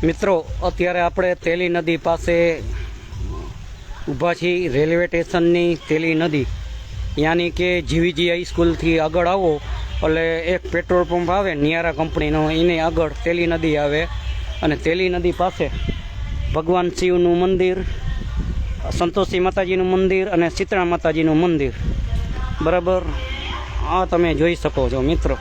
મિત્રો અત્યારે આપણે તેલી નદી પાસે ઊભા છીએ, રેલવે સ્ટેશનની તેલી નદી, યાની કે જીવીજી હાઈસ્કૂલથી આગળ આવો એટલે એક પેટ્રોલ પંપ આવે નિયારા કંપનીનો, એની આગળ તેલી નદી આવે અને તેલી નદી પાસે ભગવાન શિવનું મંદિર, સંતોષી માતાજીનું મંદિર અને શીતળા માતાજીનું મંદિર, બરાબર આ તમે જોઈ શકો છો મિત્રો.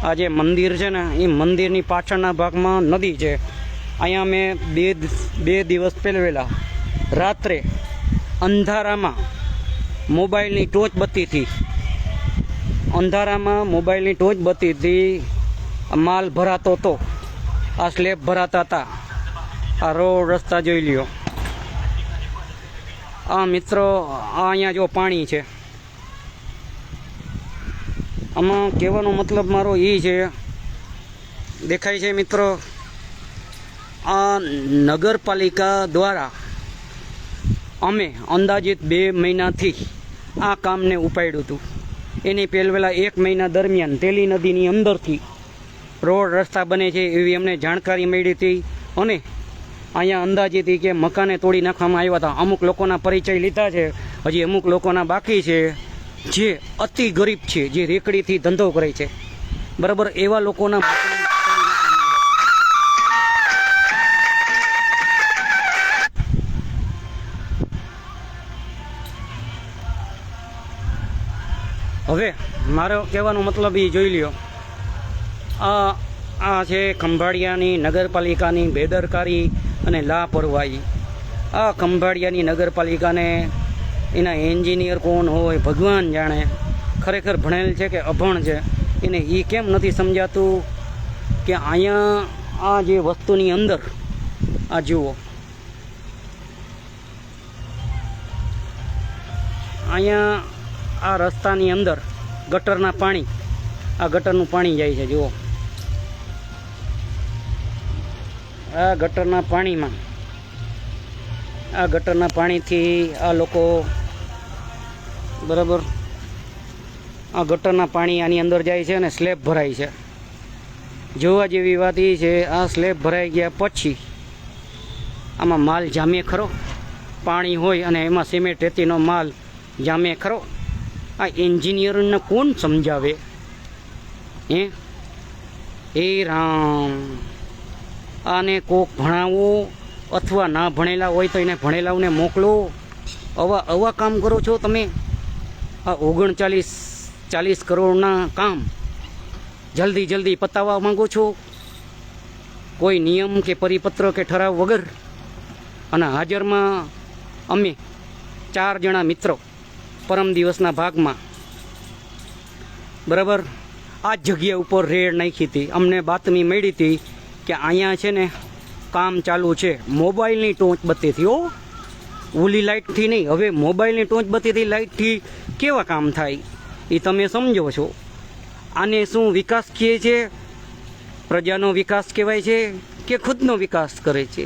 આ જે મંદિર છે ને એ મંદિરની પાછળના ભાગમાં નદી છે. અહીંયા મેં બે દિવસ પહેલાં રાત્રે અંધારામાં મોબાઈલની ટોચ બત્તીથી માલ ભરાતો હતો, આ સ્લેબ ભરાતા હતા. આ રોડ રસ્તા જોઈ લ્યો. આ મિત્રો આ અહીંયા જો પાણી છે. આમાં કહેવાનો મતલબ મારો એ છે, દેખાય છે મિત્રો, આ નગરપાલિકા દ્વારા અમે અંદાજિત 2 મહિનાથી આ કામને ઉપાડ્યું હતું. એની પહેલાં 1 મહિના દરમિયાન તેલી નદીની અંદરથી રોડ રસ્તા બને છે એવી અમને જાણકારી મળી હતી અને અહીંયા અંદાજિત કે મકાને તોડી નાખવામાં આવ્યા હતા. અમુક લોકોના પરિચય લીધા છે, હજી અમુક લોકોના બાકી છે, જે અતિ ગરીબ છે, જે રેકડીથી ધંધો કરે છે, બરાબર એવા લોકોના હવે મારો કહેવાનો મતલબ એ જોઈ લ્યો. આ છે ખંભાળિયાની નગરપાલિકાની બેદરકારી અને લાપરવાહી. આ ખંભાળિયાની નગરપાલિકાને એના એન્જિનિયર કોણ હોય ભગવાન જાણે, ખરેખર ભણેલ છે કે અભણ છે, એને એ કેમ નથી સમજાતું કે અહીંયા આ જે વસ્તુની અંદર આ જુઓ, અહીંયા આ રસ્તાની અંદર ગટરના પાણી, આ ગટરનું પાણી જાય છે. જુઓ આ ગટરના પાણીમાં, આ ગટરના પાણીથી આ લોકો, બરાબર આ ગટરના પાણી આની અંદર જાય છે અને સ્લેબ ભરાય છે. જોવા જેવી વાત એ છે, આ સ્લેબ ભરાઈ ગયા પછી આમાં માલ જામે ખરો? પાણી હોય અને એમાં સિમેન્ટ રેતીનો માલ જામે ખરો? આ એન્જિનિયરને કોણ સમજાવે? હે રામ, આને કોક ભણાવો અથવા ના ભણેલા હોય તો એને ભણેલાઓને મોકલો. આવા કામ કરો છો તમે. આ 39-40 કરોડના કામ જલ્દી પતાવવા માંગો છો, કોઈ નિયમ કે પરિપત્ર કે ઠરાવ વગર. અને હાજરમાં અમે 4 જણા મિત્રો પરમ દિવસના ભાગમાં, બરાબર આ જગ્યા ઉપર રેડ નાખી હતી. અમને બાતમી મળી હતી કે અહીંયા છે ને કામ ચાલુ છે મોબાઈલની ટોચ બત્તીથી. ઓલી લાઇટથી નહીં, હવે મોબાઈલની ટોચ બત્તીથી લાઇટથી કેવા કામ થાય એ તમે સમજો છો. આને શું વિકાસ કહે છે? પ્રજાનો વિકાસ કહેવાય છે કે ખુદનો વિકાસ કરે છે?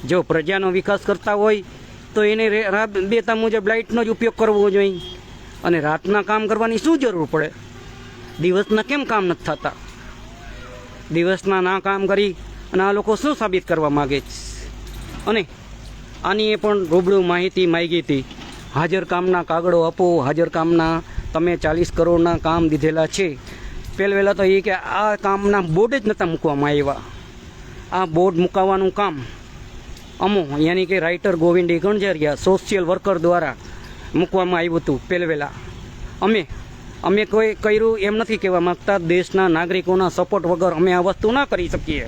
જો પ્રજાનો વિકાસ કરતા હોય તો એને બેતા મુજબ લાઇટનો જ ઉપયોગ કરવો જોઈએ. અને રાતના કામ કરવાની શું જરૂર પડે? દિવસના કેમ કામ નથી થતા? દિવસના ના કામ કરી અને આ લોકો શું સાબિત કરવા માગે છે? અને આની એ પણ રૂબરૂ માહિતી માંગી હતી. હાજર કામના કાગળો આપો, હાજર કામના. તમે 40 કરોડના કામ દીધેલા છે. પહેલાં તો એ કે આ કામના બોર્ડ જ નહોતા મૂકવામાં આવ્યા. આ બોર્ડ મૂકાવાનું કામ યાની કે રાઇટર ગોવિંદી ગણજરિયા સોશિયલ વર્કર દ્વારા મૂકવામાં આવ્યું હતું. પહેલાં અમે કોઈ કર્યું એમ નથી કહેવા માગતા. દેશના નાગરિકોના સપોર્ટ વગર અમે આ વસ્તુ ના કરી શકીએ.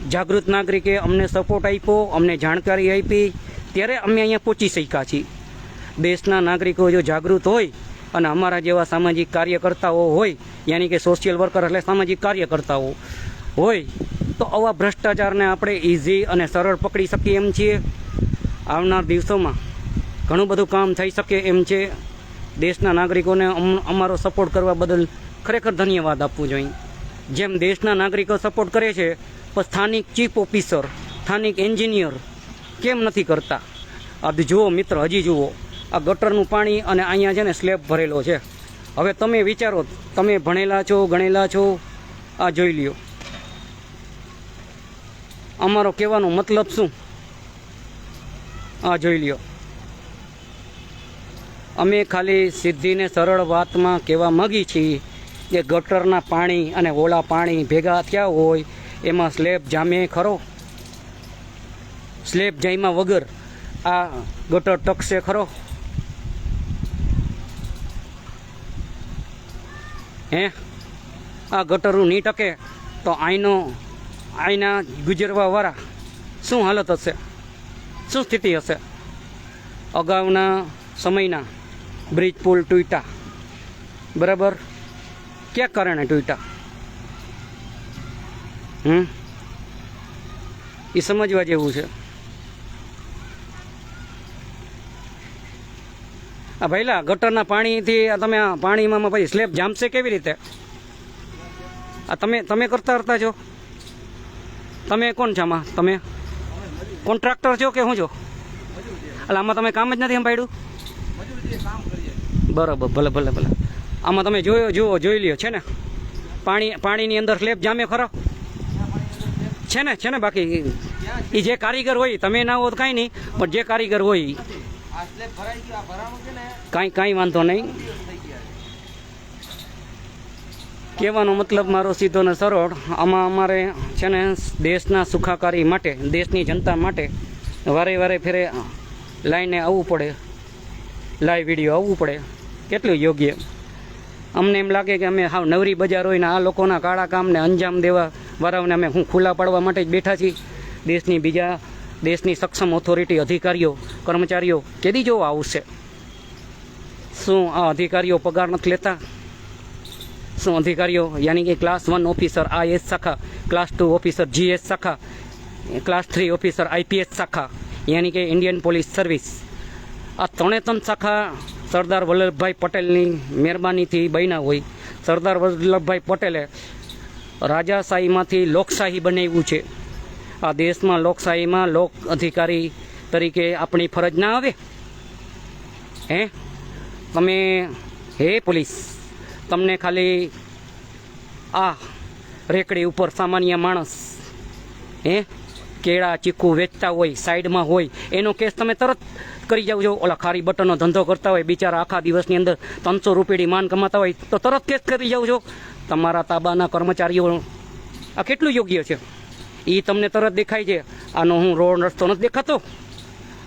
જાગૃત નાગરિકે અમને સપોર્ટ આપ્યો, અમને જાણકારી આપી, ત્યારે અમે અહીંયા પહોંચી શક્યા છીએ. દેશના નાગરિકો જો જાગૃત હોય અને અમારા જેવા સામાજિક કાર્યકર્તાઓ હોય, યાની કે સોશિયલ વર્કર એટલે સામાજિક કાર્યકર્તાઓ હોય, તો આવા ભ્રષ્ટાચારને આપણે ઇઝી અને સરળ પકડી શકીએ એમ છીએ. આવનાર દિવસોમાં ઘણું બધું કામ થઈ શકે એમ છે. દેશના નાગરિકોને અમારો સપોર્ટ કરવા બદલ ખરેખર ધન્યવાદ આપવું જોઈએ. જેમ દેશના નાગરિકો સપોર્ટ કરે છે, પણ સ્થાનિક ચીફ ઓફિસર, સ્થાનિક એન્જિનિયર કેમ નથી કરતા? આ જુઓ મિત્ર, હજી જુઓ આ ગટરનું પાણી અને અહીંયા છે ને સ્લેબ ભરેલો છે. હવે તમે વિચારો, તમે ભણેલા છો, ગણેલા છો, આ જોઈ લ્યો. અમારો કહેવાનો મતલબ શું? આ જોઈ લ્યો, અમે ખાલી સીધીને સરળ વાતમાં કહેવા માગી છીએ કે ગટરના પાણી અને ઓલા પાણી ભેગા થયા હોય એમાં સ્લેબ જામે ખરો? સ્લેબ જામ્યા વગર આ ગટર ટકશે ખરો? હે, આ ગટરું નહીં ટકે તો આઈના ગુજરવાવાળા શું હાલત હશે, શું સ્થિતિ હશે? અગાઉના સમયના બ્રિજ પુલ તૂટ્યા, બરાબર, ક્યાં કારણે તૂટ્યા? એ સમજવા જેવું છે. આ ભાઈલા ગટરના પાણીથી તમે આ પાણીમાં પછી સ્લેબ જામશે કેવી રીતે? આ તમે કરતા છો? તમે કોણ છો આમાં? તમે કોન્ટ્રાક્ટર છો કે શું છો? એટલે આમાં તમે કામ જ નથી એમ પાડ્યું? બરાબર, ભલે ભલે ભલે. આમાં તમે જોઈ લ્યો છે ને, પાણીની અંદર સ્લેબ જામે ખરો? છે ને બાકી એ જે કારીગર હોય, તમે ના હો તો કાંઈ નહીં, પણ જે કારીગર હોય કાંઈ વાંધો નહીં. કહેવાનો મતલબ મારો સીધો ને સરળ, આમાં અમારે છે ને દેશના સુખાકારી માટે, દેશની જનતા માટે વારે ફેરે લાઈને આવવું પડે, લાઈવ વિડીયો આવવું પડે. કેટલું યોગ્ય? અમને એમ લાગે કે અમે હાવ નવરી બજાર હોય ને આ લોકોના કાળા કામને અંજામ દેવા વાળાઓને અમે ખુલ્લા પાડવા માટે જ બેઠા છીએ. દેશની સક્ષમ ઓથોરિટી અધિકારીઓ, કર્મચારીઓ કેદી જોવા આવશે? શું આ અધિકારીઓ પગાર નથી લેતા? શું અધિકારીઓ યાની કે ક્લાસ 1 ઓફિસર IAS શાખા, ક્લાસ 2 ઓફિસર GS શાખા, ક્લાસ 3 ઓફિસર IPS શાખા, યાની કે ઇન્ડિયન પોલીસ સર્વિસ, આ 3 શાખા સરદાર વલ્લભભાઈ પટેલની મહેરબાનીથી બન્યા હોય. સરદાર વલ્લભભાઈ પટેલે રાજાશાહીમાંથી લોકશાહી બનાવ્યું છે. આ દેશમાં લોકશાહીમાં લોક અધિકારી તરીકે આપણી ફરજ ના આવે? હે પોલીસ, તમને ખાલી આ રેકડી ઉપર સામાન્ય માણસ કેળા ચીકુ વેચતા હોય, સાઈડમાં હોય, એનો કેસ તમે તરત કરી જાવ છો. ઓલા ખારી બટનનો ધંધો કરતા હોય, બિચારા આખા દિવસની અંદર 300 રૂપિયાની માન કમાતા હોય તો તરત કેસ કરી જાવ છો. તમારા તાબાના કર્મચારીઓ, આ કેટલું યોગ્ય છે? એ તમને તરત દેખાય છે. આનો હું રોડ રસ્તો નથી દેખાતો.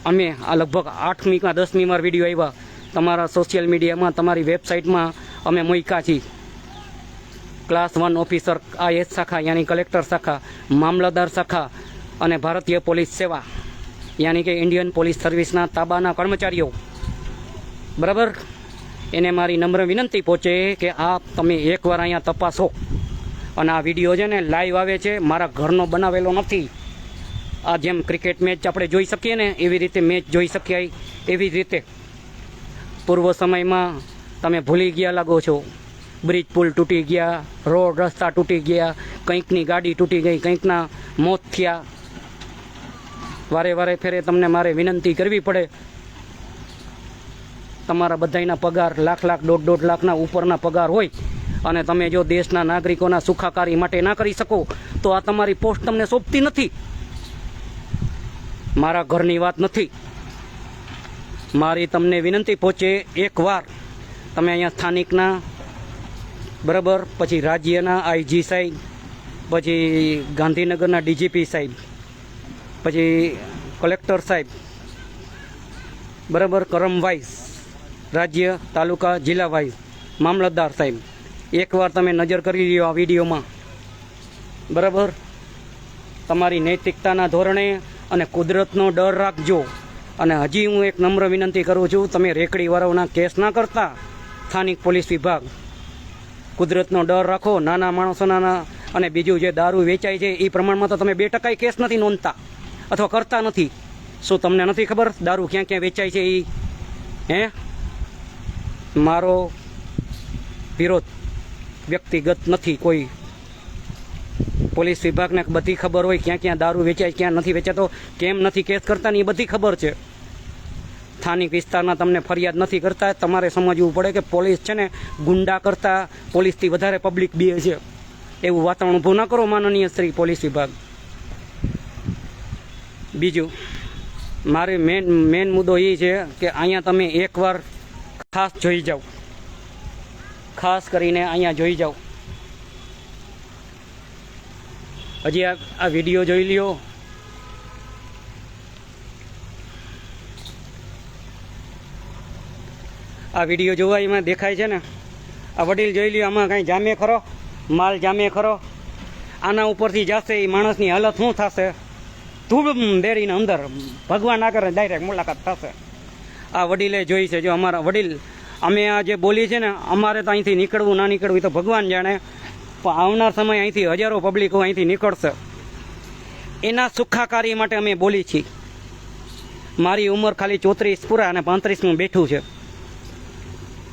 અમે આ લગભગ 8મી કે 10મી વાર વિડીયો આવ્યા તમારા સોશિયલ મીડિયામાં, તમારી વેબસાઇટમાં અમે મૂક્યા છીએ. ક્લાસ 1 ઓફિસર IAS શાખા યાની કલેક્ટર શાખા, મામલતદાર શાખા અને ભારતીય પોલીસ સેવા યાની કે ઇન્ડિયન પોલીસ સર્વિસના તાબાના કર્મચારીઓ, બરાબર, એને મારી નમ્ર વિનંતી પહોંચે કે આ તમે એકવાર અહીંયા તપાસો. અને આ વિડીયો છે ને લાઈવ આવે છે, મારા ઘરનો બનાવેલો નથી. આ જેમ ક્રિકેટ મેચ આપણે જોઈ શકીએ ને એવી રીતે મેચ જોઈ શકીએ, એવી જ રીતે પૂર્વ સમયમાં તમે ભૂલી ગયા લાગો છો. બ્રિજ પુલ તૂટી ગયા, રોડ રસ્તા તૂટી ગયા, કંઈકની ગાડી તૂટી ગઈ, કંઈકના મોત થયા. વારે ફેરે તમને મારે વિનંતી કરવી પડે. તમારા બધાના પગાર લાખ, 1.5 લાખના ઉપરના પગાર હોય અને તમે જો દેશના નાગરિકોના સુખાકારી માટે ના કરી શકો તો આ તમારી પોસ્ટ તમને સોંપતી નથી. મારા ઘરની વાત નથી. મારી તમને વિનંતી પહોંચે, એકવાર તમે અહીંયા સ્થાનિકના, બરાબર, પછી રાજ્યના IG સાહેબ, પછી ગાંધીનગરના DGP સાહેબ, પછી કલેક્ટર સાહેબ, બરાબર, કરમ વાઇઝ, રાજ્ય, તાલુકા, જિલ્લા વાઇઝ, મામલતદાર સાહેબ, એકવાર તમે નજર કરી લ્યો આ વિડીયોમાં, બરાબર. તમારી નૈતિકતાના ધોરણે અને કુદરતનો ડર રાખજો. અને હજી હું એક નમ્ર વિનંતી કરું છું, તમે રેકડીવાળાઓના કેસ ના કરતા. સ્થાનિક પોલીસ વિભાગ, કુદરતનો ડર રાખો. નાના માણસોના અને બીજું જે દારૂ વેચાય છે એ પ્રમાણમાં તો તમે 2% કેસ નથી નોંધતા અથવા કરતા નથી. શું તમને નથી ખબર દારૂ ક્યાં ક્યાં વેચાય છે એ? મારો વિરોધ વ્યક્તિગત નથી. કોઈ પોલીસ વિભાગને બધી ખબર હોય ક્યાં ક્યાં દારૂ વેચાય, ક્યાં નથી વેચાતો, કેમ નથી કેસ કરતા ને એ બધી ખબર છે. સ્થાનિક વિસ્તારના તમને ફરિયાદ નથી કરતા. તમારે સમજવું પડે કે પોલીસ છે ને ગુંડા કરતાં પોલીસથી વધારે પબ્લિક બીએ છે. એવું વાતાવરણ ઊભું ના કરો માનનીય શ્રી પોલીસ વિભાગ. બીજું મારે મેન મુદ્દો એ છે કે અહીંયા તમે એકવાર ખાસ જોઈ જાઓ, ખાસ કરીને અહીંયા જોઈ જાઓ. હજી આ વિડીયો જોઈ લ્યો. આ વિડીયો જોવા એમાં દેખાય છે ને, આ વડીલ જોઈ લ્યો. આમાં કાંઈ જામે ખરો? માલ જામે ખરો? આના ઉપરથી જશે એ માણસની હાલત શું થશે? ધૂળ ડેરીને અંદર ભગવાન ના કરે ડાયરેક્ટ મુલાકાત થશે. આ વડીલે જોઈ છે. જો અમારા વડીલ, અમે આ જે બોલી છે ને, અમારે તો અહીંથી નીકળવું ના નીકળવું તો ભગવાન જાણે, પણ આવનાર સમય અહીંથી હજારો પબ્લિકો અહીંથી નીકળશે. એના સુખાકારી માટે અમે બોલી છીએ. મારી ઉંમર ખાલી 34 પૂરા અને 35 બેઠું છે.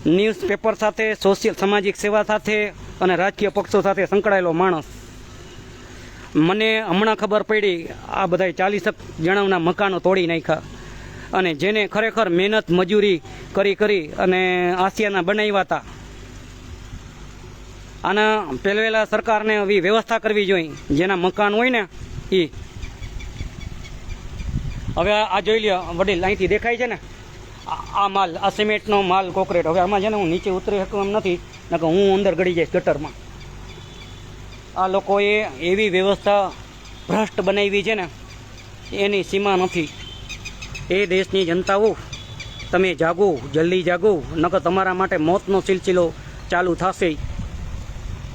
ન્યૂઝપેપર સાથે, સોશિયલ સામાજિક સેવા સાથે અને રાજકીય પક્ષો સાથે સંકળાયેલો માણસ. મને હમણાં ખબર પડી આ બધા 40 જણાના મકાનો તોડી નાખ્યા, અને જેને ખરેખર મહેનત મજૂરી કરી અને આસિયાના બનાવ્યા હતા. આના પહેલા સરકારને આવી વ્યવસ્થા કરવી જોઈએ. જેના મકાન હોય ને એ હવે આ જોઈ લ્યો વડીલ, અહીંથી દેખાય છે ને આ માલ, આ સિમેન્ટનો માલ, કોન્ક્રીટ. હવે આમાં છે ને હું નીચે ઉતરી શકું એમ નથી, નકર હું અંદર ગળી જઈશ ગટરમાં. આ લોકોએ એવી વ્યવસ્થા ભ્રષ્ટ બનાવી છે ને એની સીમા નથી. એ દેશની જનતાઓ, તમે જાગો, જલ્દી જાગો, નકર તમારા માટે મોતનો સિલસિલો ચાલુ થશે.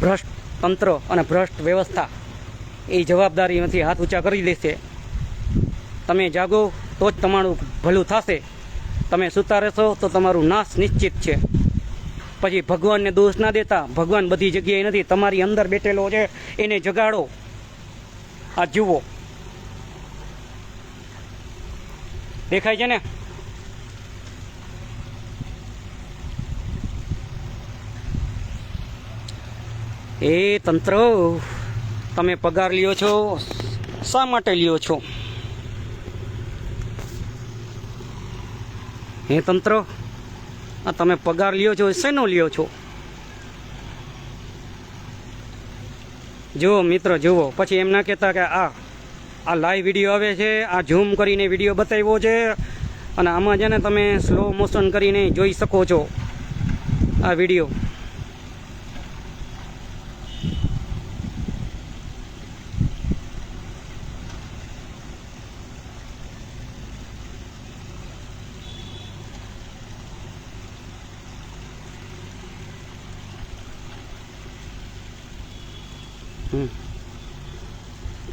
ભ્રષ્ટ તંત્ર અને ભ્રષ્ટ વ્યવસ્થા એ જવાબદારીમાંથી હાથ ઊંચા કરી દેશે. તમે જાગો તો જ તમારું ભલું થશે. તમે સૂતા રહેશો તો તમારું નાશ નિશ્ચિત છે. પછી ભગવાનને દોષ ના દેતા. ભગવાન બધી જગ્યાએ નથી, તમારી અંદર બેઠેલો છે, એને જગાડો. આ જુઓ, દેખાય છે ને? એ તંત્ર, તમે પગાર લ્યો છો, શા માટે લ્યો છો? હે તંત્ર, આ તમે પગાર લ્યો છો, શેનો લ્યો છો? જુઓ મિત્ર, જુઓ. પછી એમ ના કહેતા કે આ લાઈવ વિડીયો આવે છે, આ ઝૂમ કરીને વિડીયો બતાવ્યો છે, અને આમાં છે ને તમે સ્લો મોશન કરીને જોઈ શકો છો આ વિડીયો.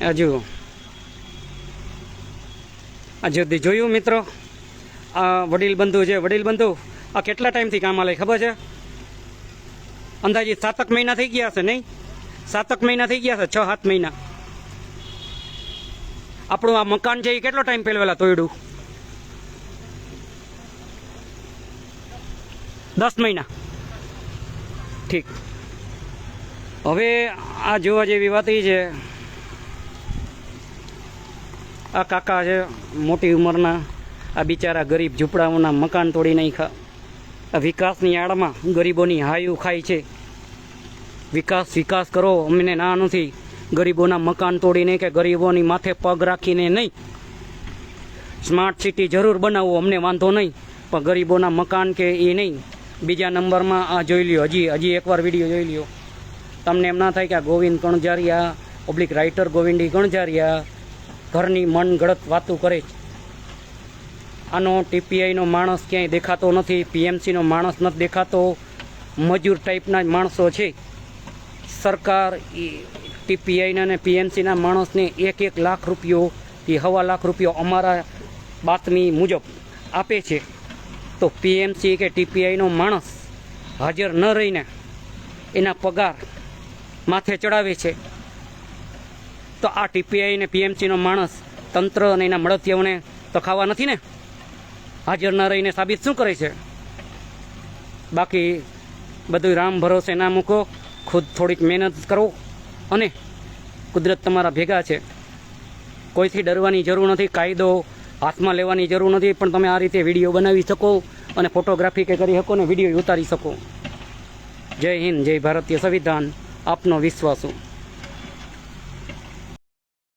આ જુઓ, આ જલ્દી જોયું મિત્રો? આ વડીલ બંધુ છે. વડીલ બંધુ આ કેટલા ટાઈમથી કામ આલે ખબર છે? અંદાજિત 7 મહિના થઈ ગયા હશે, નહીં? 7 મહિના થઈ ગયા હશે, 6-7 મહિના. આપણું આ મકાન છે એ કેટલો ટાઈમ પહેલા તોડ્યું? 10 મહિના. ઠીક. હવે આ જોવા જેવી વાત એ છે, આ કાકા છે મોટી ઉંમરના, આ બિચારા ગરીબ ઝૂંપડાઓના મકાન તોડી નાખ્યા. આ વિકાસની આડમાં ગરીબોની હાયું ખાય છે. વિકાસ કરો, અમને ના નથી. ગરીબોના મકાન તોડીને કે ગરીબોની માથે પગ રાખીને નહીં. સ્માર્ટ સિટી જરૂર બનાવો, અમને વાંધો નહીં, પણ ગરીબોના મકાન કે એ નહીં. બીજા નંબરમાં આ જોઈ લ્યો, હજી એકવાર વિડીયો જોઈ લ્યો. તમને એમ ના થાય કે આ ગોવિંદ કણઝારિયા, પબ્લિક રાઇટર ગોવિંદી કણઝારિયા ઘરની મન ગળત વાતો કરે છે. આનો ટીપીઆઈનો માણસ ક્યાંય દેખાતો નથી, પીએમસીનો માણસ નથી દેખાતો, મજૂર ટાઈપના જ માણસો છે. સરકાર ટીપીઆઈના અને પીએમસીના માણસને 1 લાખ રૂપિયો કે 1.25 લાખ રૂપિયો અમારા બાતમી મુજબ આપે છે. તો પીએમસી કે ટીપીઆઈનો માણસ હાજર ન રહીને એના પગાર માથે ચડાવે છે. તો આ ટીપીઆઈ ને પીએમસીનો માણસ તંત્ર અને એના મળતિયાઓને તો ખાવા નથી ને? હાજર ન રહીને સાબિત શું કરે છે? બાકી બધું રામ ભરોસે ના મૂકો, ખુદ થોડીક મહેનત કરો, અને કુદરત તમારા ભેગા છે. કોઈથી ડરવાની જરૂર નથી, કાયદો હાથમાં લેવાની જરૂર નથી, પણ તમે આ રીતે વિડીયો બનાવી શકો અને ફોટોગ્રાફી કે કરી શકો ને વિડીયો ઉતારી શકો. જય હિન્દ, જય ભારતીય સંવિધાન. આપનો વિશ્વાસુ.